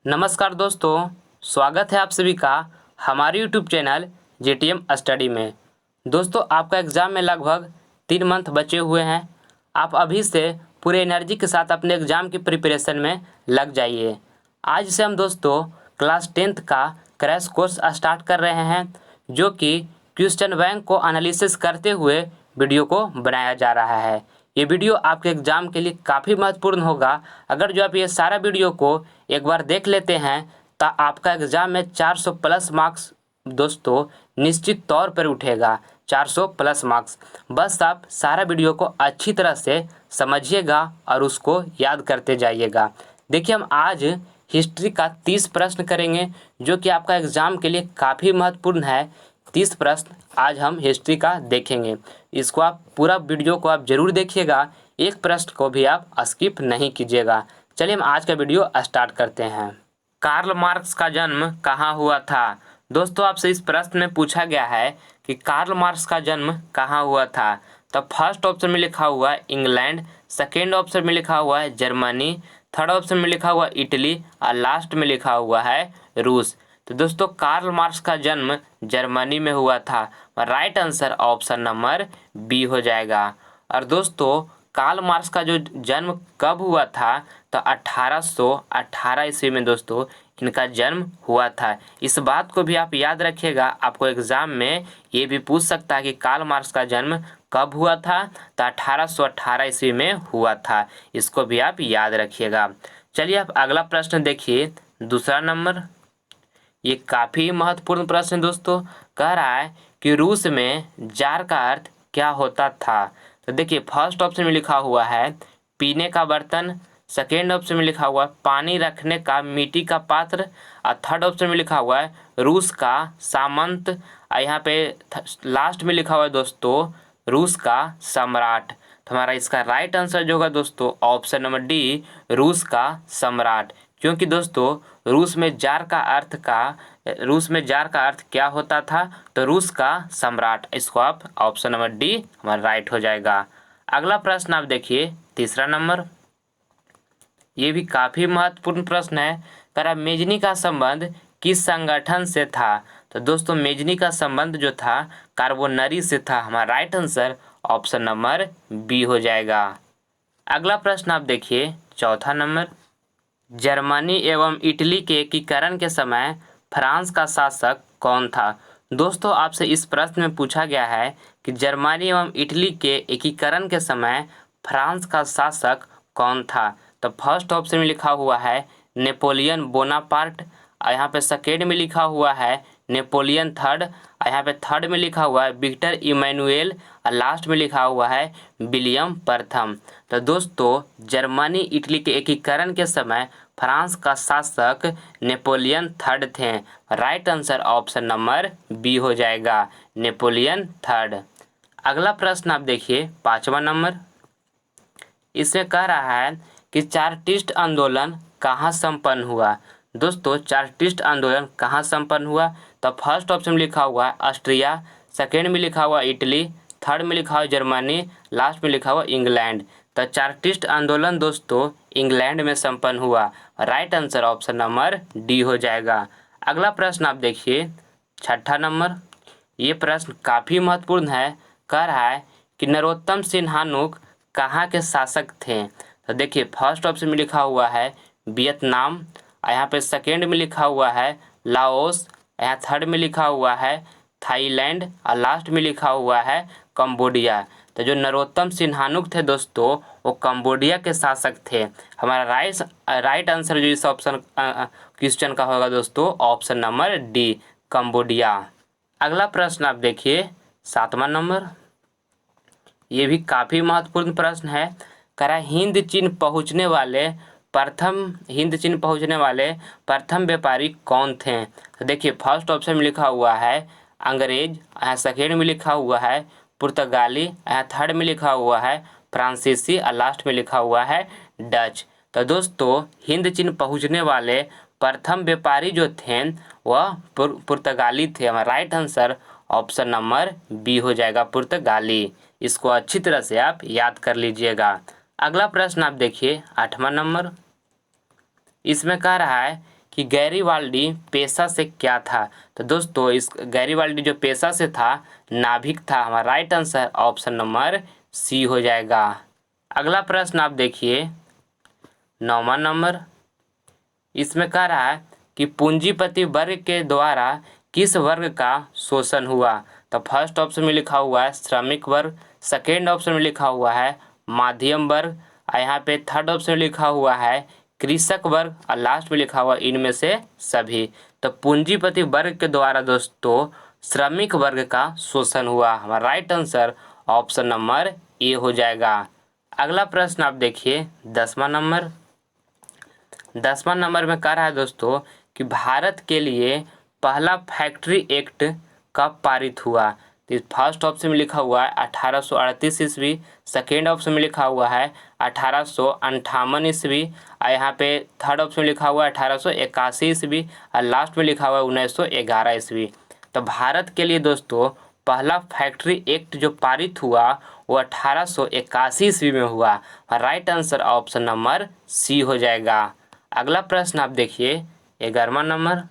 नमस्कार दोस्तों, स्वागत है आप सभी का हमारे यूट्यूब चैनल JTM स्टडी में। दोस्तों, आपका एग्ज़ाम में लगभग 3 मंथ बचे हुए हैं। आप अभी से पूरे एनर्जी के साथ अपने एग्ज़ाम की प्रिपरेशन में लग जाइए। आज से हम दोस्तों क्लास 10th का क्रैश कोर्स स्टार्ट कर रहे हैं, जो कि क्वेश्चन बैंक को एनालिसिस करते हुए वीडियो को बनाया जा रहा है। ये वीडियो आपके एग्ज़ाम के लिए काफ़ी महत्वपूर्ण होगा। अगर जो आप ये सारा वीडियो को एक बार देख लेते हैं तो आपका एग्ज़ाम में 400 प्लस मार्क्स दोस्तों निश्चित तौर पर उठेगा। 400 प्लस मार्क्स। बस आप सारा वीडियो को अच्छी तरह से समझिएगा और उसको याद करते जाइएगा। देखिए, हम आज हिस्ट्री का 30 प्रश्न करेंगे, जो कि आपका एग्ज़ाम के लिए काफ़ी महत्वपूर्ण है। 30 प्रश्न आज हम हिस्ट्री का देखेंगे। इसको आप पूरा वीडियो को आप ज़रूर देखिएगा, एक प्रश्न को भी आप स्किप नहीं कीजिएगा। चलिए हम आज का वीडियो स्टार्ट करते हैं। कार्ल मार्क्स का जन्म कहाँ हुआ था? दोस्तों, आपसे इस प्रश्न में पूछा गया है कि कार्ल मार्क्स का जन्म कहाँ हुआ था। तो फर्स्ट ऑप्शन में लिखा हुआ है इंग्लैंड, सेकेंड ऑप्शन में लिखा हुआ है जर्मनी, थर्ड ऑप्शन में लिखा हुआ है इटली और लास्ट में लिखा हुआ है रूस। तो दोस्तों, कार्ल मार्क्स का जन्म जर्मनी में हुआ था। Right answer option number B हो जाएगा। और दोस्तों, कार्ल मार्क्स का जो जन्म कब हुआ था तो 1818 ईस्वी में दोस्तों इनका जन्म हुआ था। इस बात को भी आप याद रखिएगा, आपको एग्जाम में ये भी पूछ सकता है कि कार्ल मार्क्स का जन्म कब हुआ था तो 1818 ईस्वी में हुआ था। इसको भी आप याद रखिएगा। चलिए आप अगला प्रश्न देखिए, दूसरा नंबर। ये काफ़ी महत्वपूर्ण प्रश्न दोस्तों। कह रहा है कि रूस में जार का अर्थ क्या होता था। तो देखिए, फर्स्ट ऑप्शन में लिखा हुआ है पीने का बर्तन, सेकेंड ऑप्शन में लिखा हुआ है पानी रखने का मिट्टी का पात्र और थर्ड ऑप्शन में लिखा हुआ है रूस का सामंत और यहाँ पे लास्ट में लिखा हुआ है दोस्तों रूस का सम्राट। तो हमारा इसका राइट आंसर जो होगा दोस्तों ऑप्शन नंबर डी, रूस का सम्राट। क्योंकि दोस्तों रूस में जार का अर्थ क्या होता था तो रूस का सम्राट। इसको आप ऑप्शन नंबर डी हमारा राइट हो जाएगा। अगला प्रश्न आप देखिए, तीसरा नंबर। ये भी काफ़ी महत्वपूर्ण प्रश्न है। कह रहा मेजनी का संबंध किस संगठन से था। तो दोस्तों मेजनी का संबंध जो था कार्बोनरी से था। हमारा right answer option number B हो जाएगा। अगला प्रश्न आप देखिए, चौथा नंबर। जर्मनी एवं इटली के एकीकरण के समय फ्रांस का शासक कौन था। दोस्तों, आपसे इस प्रश्न में पूछा गया है कि जर्मनी एवं इटली के एकीकरण के समय फ्रांस का शासक कौन था। तो फर्स्ट ऑप्शन में लिखा हुआ है नेपोलियन बोनापार्ट और यहाँ पे सेकेंड में लिखा हुआ है नेपोलियन थर्ड और यहाँ पे थर्ड में लिखा हुआ है विक्टर इमैनुएल और लास्ट में लिखा हुआ है विलियम प्रथम। तो दोस्तों जर्मनी इटली के एकीकरण के समय फ्रांस का शासक नेपोलियन थर्ड थे। Right answer option number B हो जाएगा, नेपोलियन थर्ड। अगला प्रश्न आप देखिए, पांचवा नंबर। इसमें कह रहा है कि चार्टिस्ट आंदोलन कहाँ संपन्न हुआ। दोस्तों चार्टिस्ट आंदोलन कहाँ संपन्न हुआ। तो फर्स्ट ऑप्शन में लिखा हुआ है ऑस्ट्रिया, सेकेंड में लिखा हुआ इटली, थर्ड में लिखा हुआ जर्मनी, लास्ट में लिखा हुआ इंग्लैंड। तो चार्टिस्ट आंदोलन दोस्तों इंग्लैंड में संपन्न हुआ। Right answer option number D हो जाएगा। अगला प्रश्न आप देखिए, छठा नंबर। ये प्रश्न काफ़ी महत्वपूर्ण है। कह रहा है कि नरोत्तम सिन्हानुक कहाँ के शासक थे। तो देखिए, फर्स्ट ऑप्शन में लिखा हुआ है वियतनाम, यहाँ पे सेकेंड में लिखा हुआ है लाओस, यहाँ थर्ड में लिखा हुआ है थाईलैंड और लास्ट में लिखा हुआ है कंबोडिया। तो जो नरोत्तम सिन्हानुक थे दोस्तों वो कंबोडिया के शासक थे। हमारा राइट आंसर जो इस ऑप्शन क्वेश्चन का होगा दोस्तों ऑप्शन नंबर डी, कंबोडिया। अगला प्रश्न आप देखिए, सातवां नंबर। ये भी काफ़ी महत्वपूर्ण प्रश्न है। कह रहा हिंद चीन पहुँचने वाले प्रथम व्यापारी कौन थे। तो देखिए, फर्स्ट ऑप्शन में लिखा हुआ है अंग्रेज, यहाँ सेकेंड में लिखा हुआ है पुर्तगाली, यहाँ थर्ड में लिखा हुआ है फ्रांसीसी और लास्ट में लिखा हुआ है डच। तो दोस्तों हिंद चीन पहुँचने वाले प्रथम व्यापारी जो थे वह पुर्तगाली थे। हमारा right answer option number B हो जाएगा, पुर्तगाली। इसको अच्छी तरह से आप याद कर लीजिएगा। अगला प्रश्न आप देखिए, आठवां नंबर। इसमें कह रहा है कि गैरीवाल्डी पेशा से क्या था। तो दोस्तों इस गैरीवाल्डी जो पेशा से था नाभिक था। हमारा right answer option number C हो जाएगा। अगला प्रश्न आप देखिए 9वां नंबर। इसमें कह रहा है कि पूंजीपति वर्ग के द्वारा किस वर्ग का शोषण हुआ। तो फर्स्ट ऑप्शन में लिखा हुआ है श्रमिक वर्ग, सेकेंड ऑप्शन में लिखा हुआ है माध्यम वर्ग, और यहाँ पे थर्ड ऑप्शन में लिखा हुआ है कृषक वर्ग, और लास्ट में लिखा हुआ इनमें से सभी। तो पूंजीपति वर्ग के द्वारा दोस्तों श्रमिक वर्ग का शोषण हुआ। हमारा right answer option number A हो जाएगा। अगला प्रश्न आप देखिए 10वां नंबर। 10वां नंबर में कह रहा है दोस्तों कि भारत के लिए पहला फैक्ट्री एक्ट कब पारित हुआ। तो फर्स्ट ऑप्शन में लिखा हुआ है 1838 ईस्वी, सेकेंड ऑप्शन में लिखा हुआ है 1858 ईस्वी, और यहाँ पे थर्ड ऑप्शन में लिखा हुआ है 1881 ईस्वी, और लास्ट में लिखा हुआ है 1911 ईस्वी। तो भारत के लिए दोस्तों पहला फैक्ट्री एक्ट जो पारित हुआ वो 1881 ईस्वी में हुआ। Right answer option number C हो जाएगा। अगला प्रश्न आप देखिए 11वां नंबर।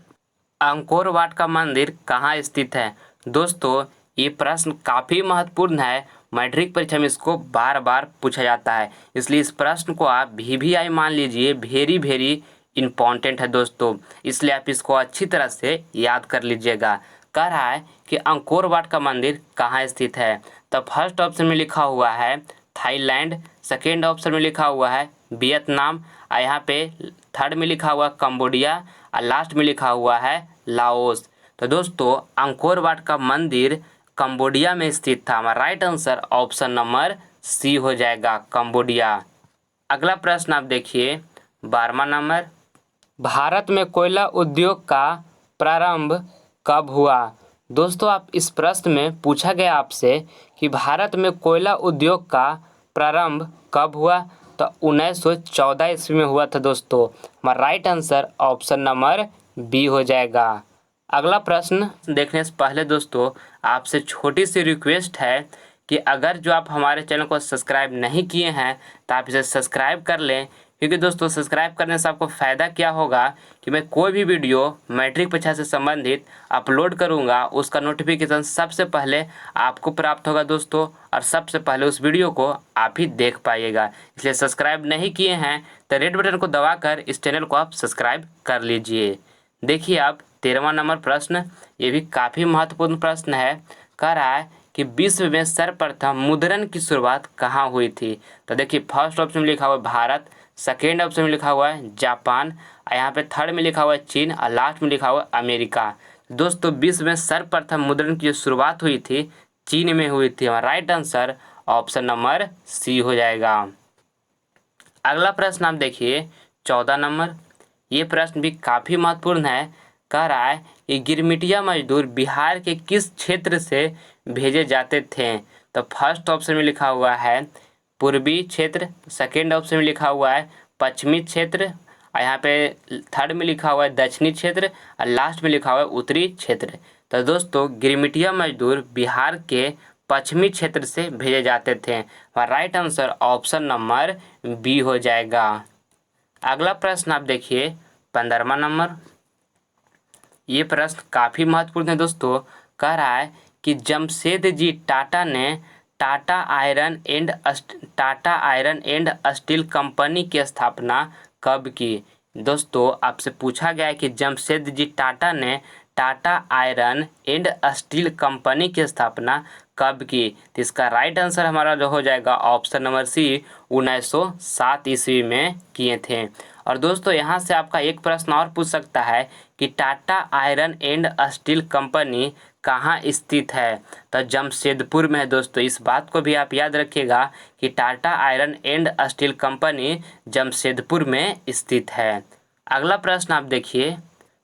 अंकोर वाट का मंदिर कहाँ स्थित है। दोस्तों ये प्रश्न काफ़ी महत्वपूर्ण है, मैट्रिक परीक्षा में इसको बार बार पूछा जाता है, इसलिए इस प्रश्न को आप VVI मान लीजिए, वेरी वेरी इम्पॉर्टेंट है दोस्तों, इसलिए आप इसको अच्छी तरह से याद कर लीजिएगा। कह रहा है कि अंकोर वाट का मंदिर कहाँ स्थित है। तो फर्स्ट ऑप्शन में लिखा हुआ है थाईलैंड, सेकेंड ऑप्शन में लिखा हुआ है वियतनाम, और यहाँ पे थर्ड में लिखा हुआ कंबोडिया, और लास्ट में लिखा हुआ है लाओस। तो दोस्तों अंकोर वाट का मंदिर कंबोडिया में स्थित था। हमारा right answer option number C हो जाएगा, कंबोडिया। अगला प्रश्न आप देखिए 12वां नंबर। भारत में कोयला उद्योग का प्रारंभ कब हुआ। दोस्तों आप इस प्रश्न में पूछा गया आपसे कि भारत में कोयला उद्योग का प्रारंभ कब हुआ। तो 1914 ईस्वी में हुआ था दोस्तों। हमारा right answer option number B हो जाएगा। अगला प्रश्न देखने से पहले दोस्तों आपसे छोटी सी रिक्वेस्ट है कि अगर जो आप हमारे चैनल को सब्सक्राइब नहीं किए हैं तो आप इसे सब्सक्राइब कर लें, क्योंकि दोस्तों सब्सक्राइब करने से आपको फ़ायदा क्या होगा कि मैं कोई भी वीडियो मैट्रिक परीक्षा से संबंधित अपलोड करूंगा उसका नोटिफिकेशन सबसे पहले आपको प्राप्त होगा दोस्तों, और सबसे पहले उस वीडियो को आप ही देख पाइएगा। इसलिए सब्सक्राइब नहीं किए हैं तो रेड बटन को दबाकर इस चैनल को आप सब्सक्राइब कर लीजिए। देखिए आप 13वां नंबर प्रश्न, ये भी काफ़ी महत्वपूर्ण प्रश्न है। कह रहा है कि विश्व में सर्वप्रथम मुद्रण की शुरुआत कहाँ हुई थी। तो देखिए फर्स्ट ऑप्शन में लिखा हुआ है भारत, सेकेंड ऑप्शन में लिखा हुआ है जापान, और यहाँ पे थर्ड में लिखा हुआ है चीन, और लास्ट में लिखा हुआ है अमेरिका। दोस्तों विश्व में सर्वप्रथम मुद्रण की जो शुरुआत हुई थी चीन में हुई थी। हमारा right answer option number C हो जाएगा। अगला प्रश्न आप देखिए 14 नंबर। ये प्रश्न भी काफ़ी महत्वपूर्ण है। कह रहा है कि गिरमिटिया मजदूर बिहार के किस क्षेत्र से भेजे जाते थे। तो फर्स्ट ऑप्शन में लिखा हुआ है पूर्वी क्षेत्र, सेकेंड ऑप्शन में लिखा हुआ है पश्चिमी क्षेत्र, और यहाँ पे थर्ड में लिखा हुआ है दक्षिणी क्षेत्र, और लास्ट में लिखा हुआ है उत्तरी क्षेत्र। तो दोस्तों गिरमिटिया मजदूर बिहार के पश्चिमी क्षेत्र से भेजे जाते थे। और right answer option number B हो जाएगा। अगला प्रश्न आप देखिए 15वां नंबर। ये प्रश्न काफ़ी महत्वपूर्ण है दोस्तों। कह रहा है कि जमशेदजी टाटा ने Tata iron and steel company की स्थापना कब की। दोस्तों आपसे पूछा गया है कि जमशेदजी टाटा ने Tata iron and steel company की स्थापना कब की। तो इसका राइट आंसर हमारा जो हो जाएगा ऑप्शन नंबर सी 1907 ईस्वी में किए थे। और दोस्तों यहाँ से आपका एक प्रश्न और पूछ सकता है कि Tata iron and steel company कहाँ स्थित है। तो जमशेदपुर में है दोस्तों। इस बात को भी आप याद रखिएगा कि Tata iron and steel company Jamshedpur में स्थित है। अगला प्रश्न आप देखिए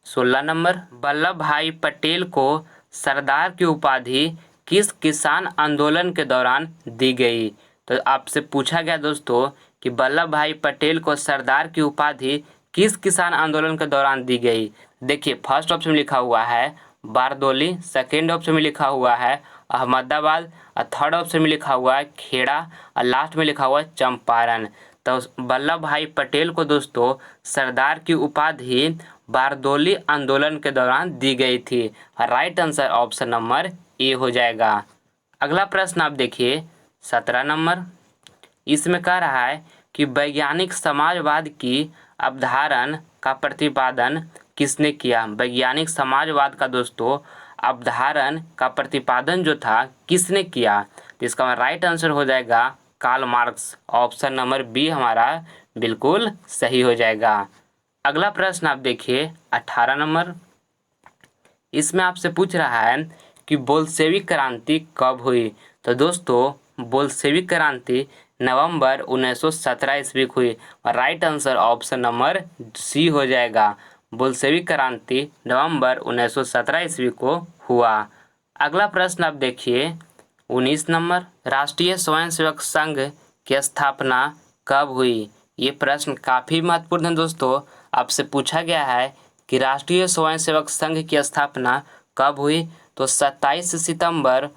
16 नंबर। वल्लभ भाई पटेल को सरदार की उपाधि किस किसान आंदोलन के दौरान दी गई। तो आपसे पूछा गया दोस्तों कि वल्लभ भाई पटेल को सरदार की उपाधि किस किसान आंदोलन के दौरान दी गई। देखिए फर्स्ट ऑप्शन में लिखा हुआ है बारदोली, सेकेंड ऑप्शन में लिखा हुआ है अहमदाबाद, और थर्ड ऑप्शन में लिखा हुआ है खेड़ा, और लास्ट में लिखा हुआ है चंपारण। तो वल्लभ भाई पटेल को दोस्तों सरदार की उपाधि बारदोली आंदोलन के दौरान दी गई थी। Right answer option number A हो जाएगा। अगला प्रश्न आप देखिए 17 नंबर। इसमें कह रहा है कि वैज्ञानिक समाजवाद की अवधारणा का प्रतिपादन किसने किया। वैज्ञानिक समाजवाद का दोस्तों अवधारणा का प्रतिपादन जो था किसने किया, तो इसका राइट आंसर हो जाएगा Karl Marx. Option number B हमारा बिल्कुल सही हो जाएगा। अगला प्रश्न आप देखिए 18 नंबर। इसमें आपसे पूछ रहा है कि बोल्शेविक क्रांति कब हुई। तो दोस्तों बोल्शेविक क्रांति नवंबर 1917 ईस्वी को हुई और right answer option number C हो जाएगा। बोल्शेविक क्रांति नवंबर 1917 ईस्वी को हुआ। अगला प्रश्न आप देखिए 19 नंबर। राष्ट्रीय स्वयंसेवक संघ की स्थापना कब हुई। ये प्रश्न काफ़ी महत्वपूर्ण है दोस्तों। आपसे पूछा गया है कि राष्ट्रीय स्वयंसेवक संघ की स्थापना कब हुई, तो 27 सितंबर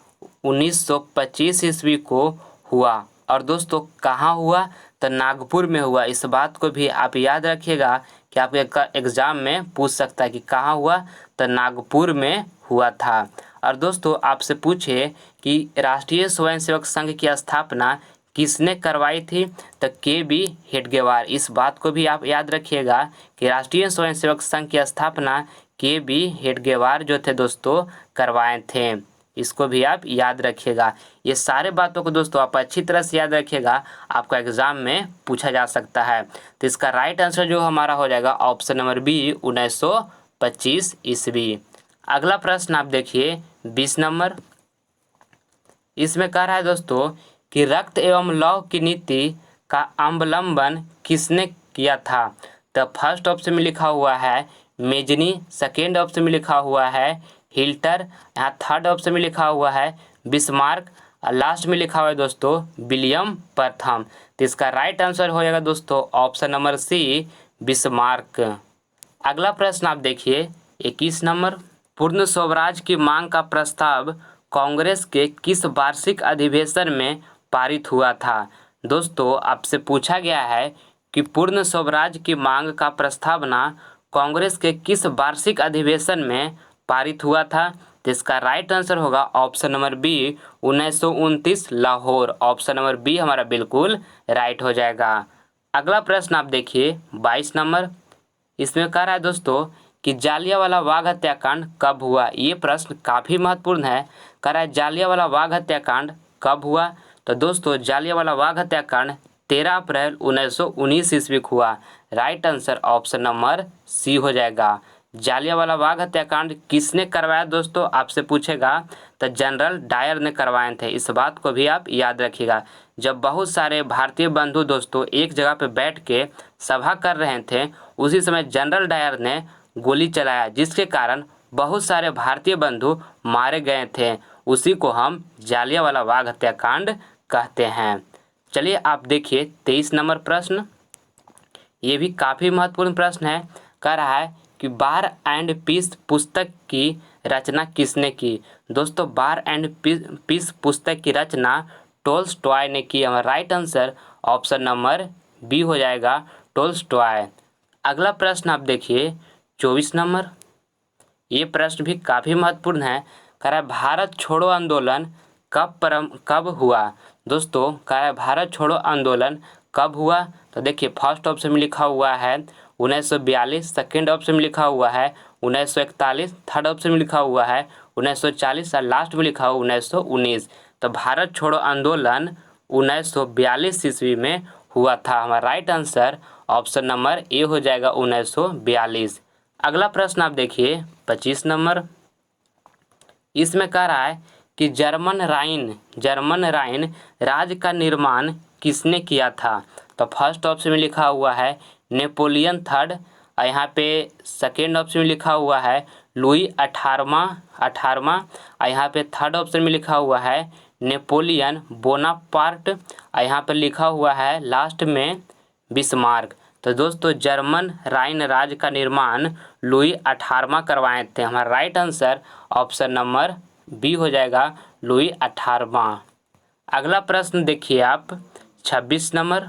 1925 ईस्वी को हुआ। और दोस्तों कहाँ हुआ, तो नागपुर में हुआ। इस बात को भी आप याद रखिएगा कि आपके एग्जाम में पूछ सकता है कि कहाँ हुआ, तो नागपुर में हुआ था। और दोस्तों आपसे पूछे कि राष्ट्रीय स्वयंसेवक संघ की स्थापना किसने करवाई थी, तो के.बी. हेडगेवार। इस बात को भी आप याद रखिएगा कि राष्ट्रीय स्वयंसेवक संघ की स्थापना के.बी. हेडगेवार जो थे दोस्तों करवाए थे। इसको भी आप याद रखिएगा। ये सारे बातों को दोस्तों आप अच्छी तरह से याद रखिएगा, आपका एग्जाम में पूछा जा सकता है। तो इसका राइट आंसर जो हमारा हो जाएगा ऑप्शन नंबर बी 1925 ईस्वी। अगला प्रश्न आप देखिए 20 नंबर। इसमें कह रहा है दोस्तों कि रक्त एवं लौह की नीति का अवलंबन किसने किया था। तो फर्स्ट ऑप्शन में लिखा हुआ है मेजनी, सेकेंड ऑप्शन में लिखा हुआ है हिल्टर, यहाँ थर्ड ऑप्शन में लिखा हुआ है बिस्मार्क और लास्ट में लिखा हुआ है दोस्तों विलियम प्रथम। तो इसका राइट आंसर हो जाएगा दोस्तों ऑप्शन नंबर सी बिस्मार्क। अगला प्रश्न आप देखिए 21 नंबर। पूर्ण स्वराज की मांग का प्रस्ताव कांग्रेस के किस वार्षिक अधिवेशन में पारित हुआ था। दोस्तों आपसे पूछा गया है कि पूर्ण स्वराज की मांग का प्रस्तावना कांग्रेस के किस वार्षिक अधिवेशन में पारित हुआ था। तो इसका राइट आंसर होगा option number B 1929 Lahore. Option number B हमारा बिल्कुल राइट हो जाएगा। अगला प्रश्न आप देखिए 22 नंबर। इसमें कह रहा है दोस्तों कि जालियांवाला बाग हत्याकांड कब हुआ। ये प्रश्न काफ़ी महत्वपूर्ण है। कह रहा है जालियांवाला बाग हत्याकांड कब हुआ। तो दोस्तों जालियांवाला बाग हत्याकांड 13 अप्रैल 1919 ईस्वी को हुआ। Right answer option number C हो जाएगा। जालियांवाला बाग हत्याकांड किसने करवाया दोस्तों आपसे पूछेगा, तो जनरल डायर ने करवाए थे। इस बात को भी आप याद रखिएगा। जब बहुत सारे भारतीय बंधु दोस्तों एक जगह पे बैठ के सभा कर रहे थे, उसी समय जनरल डायर ने गोली चलाया, जिसके कारण बहुत सारे भारतीय बंधु मारे गए थे। उसी को हम जालियांवाला बाग हत्याकांड कहते हैं। चलिए आप देखिए 23 नंबर प्रश्न। ये भी काफ़ी महत्वपूर्ण प्रश्न है। कह रहा है कि बार एंड पीस पुस्तक की रचना किसने की। दोस्तों बार एंड पीस पुस्तक की रचना टोल्स्टॉय ने की। हमारा right answer option number B हो जाएगा टोल्स्टॉय। अगला प्रश्न आप देखिए 24 नंबर। ये प्रश्न भी काफ़ी महत्वपूर्ण है। कह रहा है भारत छोड़ो आंदोलन कब हुआ। दोस्तों कह रहा है भारत छोड़ो आंदोलन कब हुआ। तो देखिए फर्स्ट ऑप्शन में लिखा हुआ है 1942, सेकेंड ऑप्शन में लिखा हुआ है 1941, थर्ड ऑप्शन में लिखा हुआ है 1940 और लास्ट में लिखा हुआ 1919। तो भारत छोड़ो आंदोलन 1942 ईस्वी में हुआ था। हमारा right answer option number A हो जाएगा 1942। अगला प्रश्न आप देखिए 25 नंबर। इसमें कह रहा है कि जर्मन राइन राज्य का निर्माण किसने किया था। तो फर्स्ट ऑप्शन में लिखा हुआ है नेपोलियन थर्ड और यहाँ पे सेकेंड ऑप्शन में लिखा हुआ है लुई 18वां और यहाँ पे थर्ड ऑप्शन में लिखा हुआ है नेपोलियन बोनापार्ट और यहाँ पे लिखा हुआ है लास्ट में बिस्मार्क। तो दोस्तों जर्मन राइन राज्य का निर्माण लुई 18वां करवाए थे। हमारा right answer option number B हो जाएगा लुई 18वां। अगला प्रश्न देखिए आप 26 नंबर।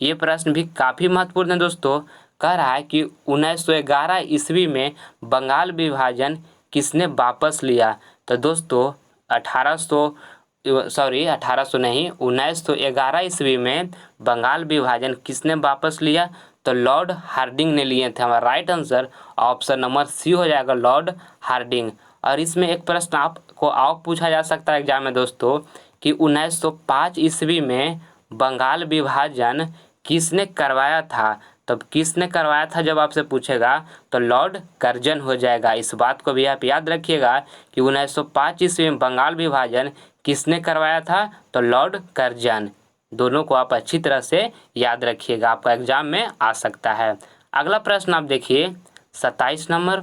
ये प्रश्न भी काफ़ी महत्वपूर्ण है दोस्तों। कह रहा है कि 1911 ईस्वी में बंगाल विभाजन किसने वापस लिया। तो दोस्तों 1811 नहीं, 1911 ईस्वी में बंगाल विभाजन किसने वापस लिया। तो लॉर्ड हार्डिंग ने लिए थे। हमारा right answer option number C हो जाएगा, लॉर्ड हार्डिंग। और इसमें एक प्रश्न आपको और पूछा जा सकता है एग्जाम में दोस्तों कि 1905 ईस्वी में बंगाल विभाजन किसने करवाया था। तब किसने करवाया था जब आपसे पूछेगा तो लॉर्ड कर्जन हो जाएगा। इस बात को भी आप याद रखिएगा कि 1905 ईस्वी में बंगाल विभाजन किसने करवाया था। तो लॉर्ड कर्जन। दोनों को आप अच्छी तरह से याद रखिएगा, आपका एग्जाम में आ सकता है। अगला प्रश्न आप देखिए 27 नंबर।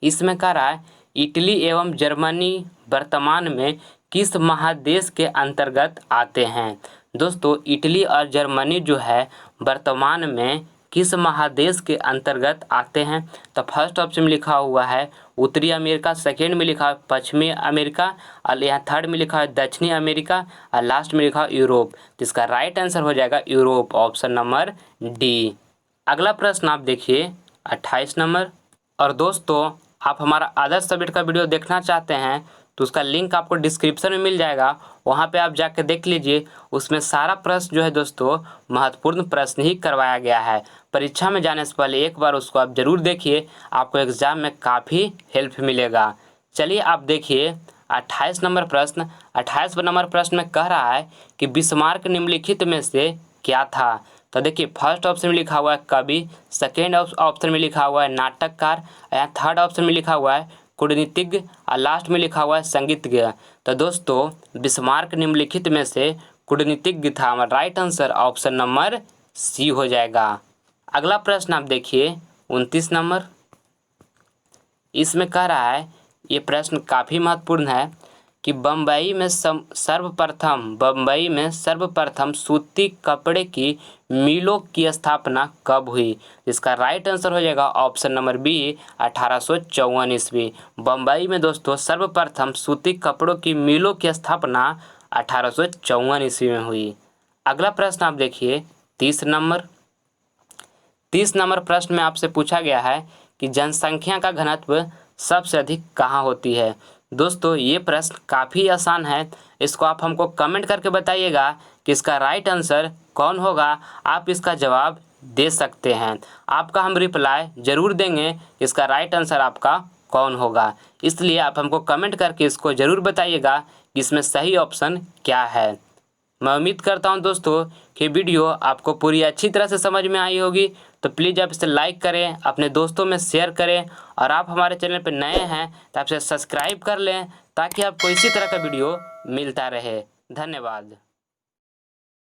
इसमें कह रहा है इटली एवं जर्मनी वर्तमान में किस महादेश के अंतर्गत आते हैं। दोस्तों इटली और जर्मनी जो है वर्तमान में किस महादेश के अंतर्गत आते हैं। तो फर्स्ट ऑप्शन में लिखा हुआ है उत्तरी अमेरिका, सेकेंड में लिखा है पश्चिमी अमेरिका, और यहाँ थर्ड में लिखा है दक्षिणी अमेरिका, और लास्ट में लिखा है यूरोप। तो इसका राइट आंसर हो जाएगा यूरोप, ऑप्शन नंबर डी। अगला प्रश्न आप देखिए 28 नंबर। और दोस्तों आप हमारा आदर्श सब्जेक्ट का वीडियो देखना चाहते हैं तो उसका लिंक आपको डिस्क्रिप्शन में मिल जाएगा, वहाँ पे आप जाके देख लीजिए। उसमें सारा प्रश्न जो है दोस्तों महत्वपूर्ण प्रश्न ही करवाया गया है। परीक्षा में जाने से पहले एक बार उसको आप ज़रूर देखिए, आपको एग्ज़ाम में काफ़ी हेल्प मिलेगा। चलिए आप देखिए 28 नंबर प्रश्न। 28 नंबर प्रश्न में कह रहा है कि बिस्मार्क निम्नलिखित में से क्या था। तो देखिए फर्स्ट ऑप्शन में लिखा हुआ है कवि, सेकेंड ऑप्शन में लिखा हुआ है नाटककार, या थर्ड ऑप्शन में लिखा हुआ है कूटनीतिज्ञ, और लास्ट में लिखा हुआ है संगीतज्ञ। तो दोस्तों बिस्मार्क निम्नलिखित में से कूटनीतिज्ञ था। हमारा right answer option number C हो जाएगा। अगला प्रश्न आप देखिए 29 नंबर। इसमें कह रहा है, ये प्रश्न काफ़ी महत्वपूर्ण है कि बम्बई में सर्वप्रथम सूती कपड़े की मिलों की स्थापना कब हुई। इसका राइट आंसर हो जाएगा ऑप्शन नंबर बी 1854 ईस्वी। बम्बई में दोस्तों सर्वप्रथम सूती कपड़ों की मिलों की स्थापना 1854 ईस्वी में हुई। अगला प्रश्न आप देखिए 30 नंबर। 30 नंबर प्रश्न में आपसे पूछा गया है कि जनसंख्या का घनत्व सबसे अधिक कहाँ होती है। दोस्तों ये प्रश्न काफ़ी आसान है, इसको आप हमको कमेंट करके बताइएगा कि इसका राइट आंसर कौन होगा। आप इसका जवाब दे सकते हैं, आपका हम रिप्लाई ज़रूर देंगे इसका राइट आंसर आपका कौन होगा। इसलिए आप हमको कमेंट करके इसको ज़रूर बताइएगा कि इसमें सही ऑप्शन क्या है। मैं उम्मीद करता हूं दोस्तों कि वीडियो आपको पूरी अच्छी तरह से समझ में आई होगी। तो प्लीज़ आप इसे लाइक करें, अपने दोस्तों में शेयर करें, और आप हमारे चैनल पर नए हैं तो आप इसे सब्सक्राइब कर लें ताकि आपको इसी तरह का वीडियो मिलता रहे। धन्यवाद।